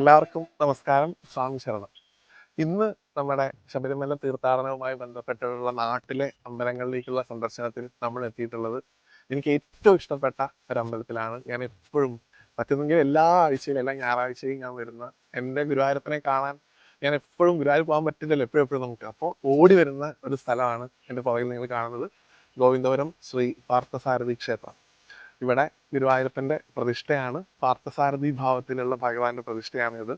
എല്ലാവർക്കും നമസ്കാരം. സ്വാമി ശരണം. ഇന്ന് നമ്മുടെ ശബരിമല തീർത്ഥാടനവുമായി ബന്ധപ്പെട്ടുള്ള നാട്ടിലെ അമ്പലങ്ങളിലേക്കുള്ള സന്ദർശനത്തിൽ നമ്മൾ എത്തിയിട്ടുള്ളത് എനിക്ക് ഏറ്റവും ഇഷ്ടപ്പെട്ട ഒരു അമ്പലത്തിലാണ്. ഞാൻ എപ്പോഴും പറ്റുന്നെങ്കിൽ എല്ലാ ആഴ്ചയിലും എല്ലാ ഞായറാഴ്ചയും ഞാൻ വരുന്ന എൻ്റെ ഗുരുവായൂരപ്പനെ കാണാൻ ഞാൻ എപ്പോഴും ഗുരുവായൂർ പോകാൻ പറ്റില്ലല്ലോ എപ്പോഴും നമുക്ക്. അപ്പോൾ ഓടി വരുന്ന ഒരു സ്ഥലമാണ് എൻ്റെ പുറകിൽ നിങ്ങൾ കാണുന്നത് ഗോവിന്ദപുരം ശ്രീ പാർത്ഥസാരഥി ക്ഷേത്രം. ഇവിടെ ഗുരുവായൂരപ്പന്റെ പ്രതിഷ്ഠയാണ്. പാർത്ഥസാരഥി ഭാവത്തിലുള്ള ഭഗവാന്റെ പ്രതിഷ്ഠയാണ് ഇത്.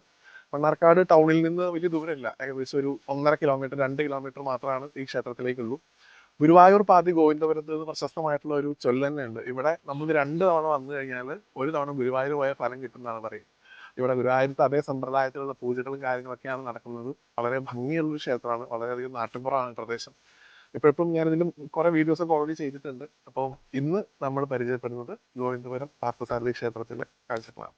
മണ്ണാർക്കാട് ടൗണിൽ നിന്ന് വലിയ ദൂരമില്ല, ഏകദേശം ഒരു 1.5 കിലോമീറ്റർ 2 കിലോമീറ്റർ മാത്രമാണ് ഈ ക്ഷേത്രത്തിലേക്കുള്ളൂ. ഗുരുവായൂർ പാതി ഗോവിന്ദപുരത്ത് നിന്ന് പ്രശസ്തമായിട്ടുള്ള ഒരു ചൊല്ല് തന്നെയുണ്ട്. ഇവിടെ നമുക്ക് 2 തവണ വന്നു കഴിഞ്ഞാൽ ഒരു തവണ ഗുരുവായൂർ പോയ ഫലം കിട്ടുന്നതാണ് പറയും. ഇവിടെ ഗുരുവായൂരത്തെ അതേ സമ്പ്രദായത്തിലുള്ള പൂജകളും കാര്യങ്ങളൊക്കെയാണ് നടക്കുന്നത്. വളരെ ഭംഗിയുള്ളൊരു ക്ഷേത്രമാണ്, വളരെയധികം നാട്ടുപുറമാണ് പ്രദേശം. ഇപ്പോഴും ഞാനിതിലും കുറെ വീഡിയോസ് ഒക്കെ ഓൾറെഡി ചെയ്തിട്ടുണ്ട്. അപ്പോൾ ഇന്ന് നമ്മൾ പരിചയപ്പെടുന്നത് ഗോവിന്ദപുരം പാർത്ഥസാരഥി ക്ഷേത്രത്തിലെ കാഴ്ചകളാണ്.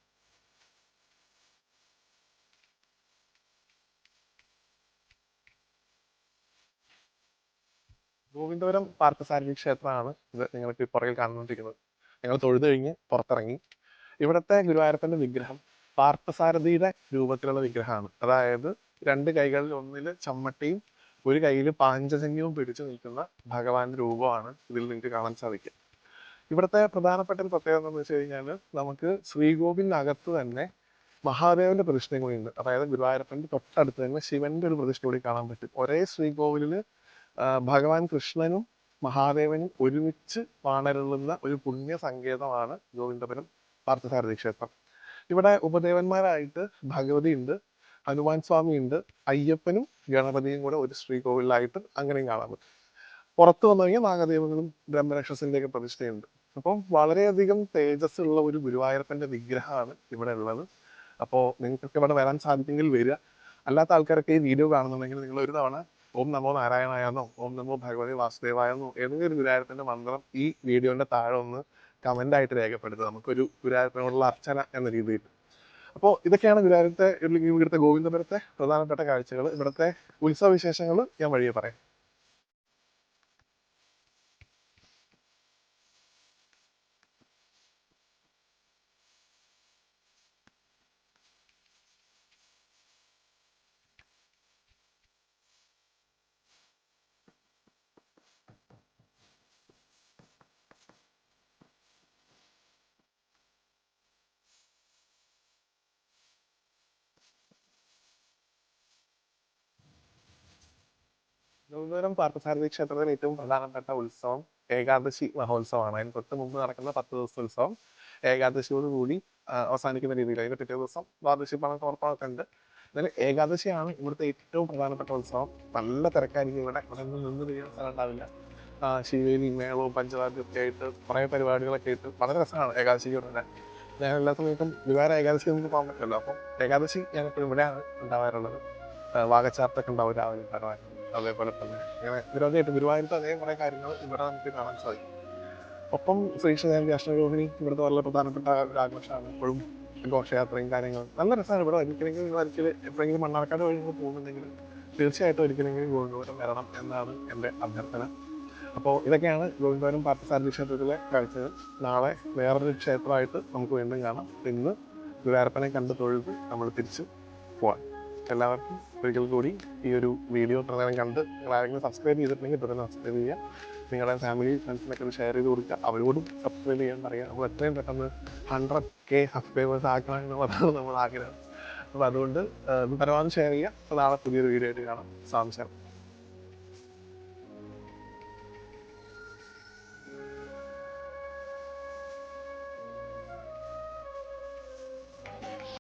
ഗോവിന്ദപുരം പാർത്ഥസാരഥി ക്ഷേത്രമാണ് ഇത് നിങ്ങൾക്ക് പുറകിൽ കാണുന്നിരിക്കുന്നത്. ഞങ്ങൾ തൊഴുത് കഴിഞ്ഞ് പുറത്തിറങ്ങി. ഇവിടുത്തെ ഗുരുവായൂരപ്പന്റെ വിഗ്രഹം പാർത്ഥസാരഥിയുടെ രൂപത്തിലുള്ള വിഗ്രഹമാണ്. അതായത് 2 കൈകളിൽ ഒന്നിൽ ചമ്മട്ടിയും ഒരു കയ്യിൽ പാഞ്ചജന്യവും പിടിച്ചു നിൽക്കുന്ന ഭഗവാന്റെ രൂപമാണ് ഇതിൽ നിങ്ങൾക്ക് കാണാൻ സാധിക്കുക. ഇവിടുത്തെ പ്രധാനപ്പെട്ട ഒരു പ്രത്യേകത എന്താണെന്ന് വെച്ച് കഴിഞ്ഞാൽ നമുക്ക് ശ്രീകോവിലിനകത്ത് തന്നെ മഹാദേവന്റെ പ്രതിഷ്ഠയും കൂടി ഉണ്ട്. അതായത് ഗുരുവായൂരപ്പന്റെ തൊട്ടടുത്ത് തന്നെ ശിവന്റെ ഒരു പ്രതിഷ്ഠ കൂടി കാണാൻ പറ്റും. ഒരേ ശ്രീകോവിലില് ഭഗവാൻ കൃഷ്ണനും മഹാദേവനും ഒരുമിച്ച് വാണരുളുന്ന ഒരു പുണ്യ സങ്കേതമാണ് ഗോവിന്ദപുരം പാർത്ഥസാരഥി ക്ഷേത്രം. ഇവിടെ ഉപദേവന്മാരായിട്ട് ഭഗവതി ഉണ്ട്, ഹനുമാൻ സ്വാമി ഉണ്ട്, അയ്യപ്പനും ഗണപതിയും കൂടെ ഒരു ശ്രീകോവിലായിട്ട് അങ്ങനെയും കാണാൻ പറ്റും. പുറത്തു വന്നു കഴിഞ്ഞാൽ നാഗദേവങ്ങളും ബ്രഹ്മരക്ഷസിന്റെ ഒക്കെ പ്രതിഷ്ഠയുണ്ട്. അപ്പം വളരെയധികം തേജസ് ഉള്ള ഒരു ഗുരുവായൂരപ്പന്റെ വിഗ്രഹമാണ് ഇവിടെ ഉള്ളത്. അപ്പോൾ നിങ്ങൾക്കൊക്കെ ഇവിടെ വരാൻ സാധിക്കുമെങ്കിൽ വരിക. അല്ലാത്ത ആൾക്കാരൊക്കെ ഈ വീഡിയോ കാണുന്നുണ്ടെങ്കിൽ നിങ്ങൾ ഒരു തവണ ഓം നമോ നാരായണായെന്നോ ഓം നമോ ഭഗവതി വാസുദേവായെന്നോ ഏതെങ്കിലും ഒരു ഗുരുവായൂരപ്പന്റെ മന്ത്രം ഈ വീഡിയോന്റെ താഴെ ഒന്ന് കമന്റ് ആയിട്ട് രേഖപ്പെടുത്തുക. നമുക്കൊരു ഗുരുവായൂരപ്പനോടുള്ള അർച്ചന എന്ന രീതിയിൽ. അപ്പോൾ ഇതൊക്കെയാണ് ഗുരുവായൂരത്തെ ഇവിടുത്തെ ഗോവിന്ദപുരത്തെ പ്രധാനപ്പെട്ട കാഴ്ചകൾ. ഇവിടുത്തെ ഉത്സവ വിശേഷങ്ങൾ ഞാൻ വഴിയെ പറയാം. തിരുവനന്തപുരം പാർത്ഥസാരഥി ക്ഷേത്രത്തിലെ ഏറ്റവും പ്രധാനപ്പെട്ട ഉത്സവം ഏകാദശി മഹോത്സവമാണ്. അതിന് തൊട്ട് മുമ്പ് നടക്കുന്ന 10 ദിവസത്തെ ഉത്സവം ഏകാദശിയോട് കൂടി അവസാനിക്കുന്ന രീതിയിൽ അതിന്റെ പിറ്റേ ദിവസം ദ്വാദശി സമർപ്പണമൊക്കെ ഉണ്ട്. എന്നാലും ഏകാദശിയാണ് ഇവിടുത്തെ ഏറ്റവും പ്രധാനപ്പെട്ട ഉത്സവം. നല്ല തിരക്കായിരിക്കും ഇവിടെ. ഇവിടെ നിന്ന് തിരിയാൻ സ്ഥലം ഉണ്ടാവില്ല. ശിവേലി മേളവും പഞ്ചവാദ്യം ഒക്കെ ആയിട്ട് കുറേ പരിപാടികളൊക്കെ ആയിട്ട് വളരെ രസമാണ് ഏകാദശിക്ക് ഇവിടെ. ഞാൻ എല്ലാ സമയത്തും ഗുരുവായൂർ ഏകാദശി നമുക്ക് പോകാൻ പറ്റുമല്ലോ. അപ്പം ഏകാദശി ഞാൻ എപ്പോഴും ഇവിടെയാണ് ഉണ്ടാവാറുള്ളത്. വാകച്ചാർത്തൊക്കെ ഉണ്ടാവും രാവിലെ ഭഗവാൻ. അതേപോലെ തന്നെ ഇങ്ങനെ നിരവധിയായിട്ട് ഗുരുവായൂരത്തെ അതേ കുറേ കാര്യങ്ങൾ ഇവിടെ നമുക്ക് കാണാൻ സാധിക്കും. ഒപ്പം ശ്രീകൃഷ്ണജയന്തി അഷ്ടമിരോഹിണി ഇവിടുത്തെ വളരെ പ്രധാനപ്പെട്ട ഒരു ആഘോഷമാണ്. എപ്പോഴും ഘോഷയാത്രയും കാര്യങ്ങളും നല്ല രസമാണ്. ഇവിടെ ഒരിക്കലെങ്കിലും എപ്പോഴെങ്കിലും മണ്ണാർക്കാട് വഴി നിങ്ങൾ പോകുന്നുണ്ടെങ്കിൽ തീർച്ചയായിട്ടും ഒരിക്കലെങ്കിലും ഗോവിന്ദപുരം വരണം എന്നാണ് എൻ്റെ അഭ്യർത്ഥന. അപ്പോൾ ഇതൊക്കെയാണ് ഗോവിന്ദപുരം പാർത്ഥസാരഥി ക്ഷേത്രത്തിലെ കാഴ്ചകൾ. നാളെ വേറൊരു ക്ഷേത്രമായിട്ട് നമുക്ക് വീണ്ടും കാണാം. ഇന്ന് ഗുരുവായൂരപ്പനെ കണ്ട് തൊഴുത് നമ്മൾ തിരിച്ചു പോവാം. എല്ലാവർക്കും ഒരിക്കൽ കൂടി ഈ ഒരു വീഡിയോ പ്രധാനം കണ്ട് നിങ്ങൾ ആരെങ്കിലും സബ്സ്ക്രൈബ് ചെയ്തിട്ടുണ്ടെങ്കിൽ തുടർന്ന് സബ്സ്ക്രൈബ് ചെയ്യുക. നിങ്ങളുടെ ഫാമിലി ഫ്രണ്ട്സിനൊക്കെ ഷെയർ ചെയ്ത് കൊടുക്കുക. അവരോടും സബ്സ്ക്രൈബ് ചെയ്യാൻ പറയുക. അപ്പോൾ എത്രയും പെട്ടെന്ന് 100K സബ്സ്ക്രൈബേഴ്സ് ആക്കണം എന്നുള്ളതാണ് നമ്മൾ ആഗ്രഹം. അപ്പോൾ അതുകൊണ്ട് പരമാവധി ഷെയർ ചെയ്യുക. അപ്പോൾ നാളെ പുതിയൊരു വീഡിയോ ആയിട്ട് കാണാം. സാംശം.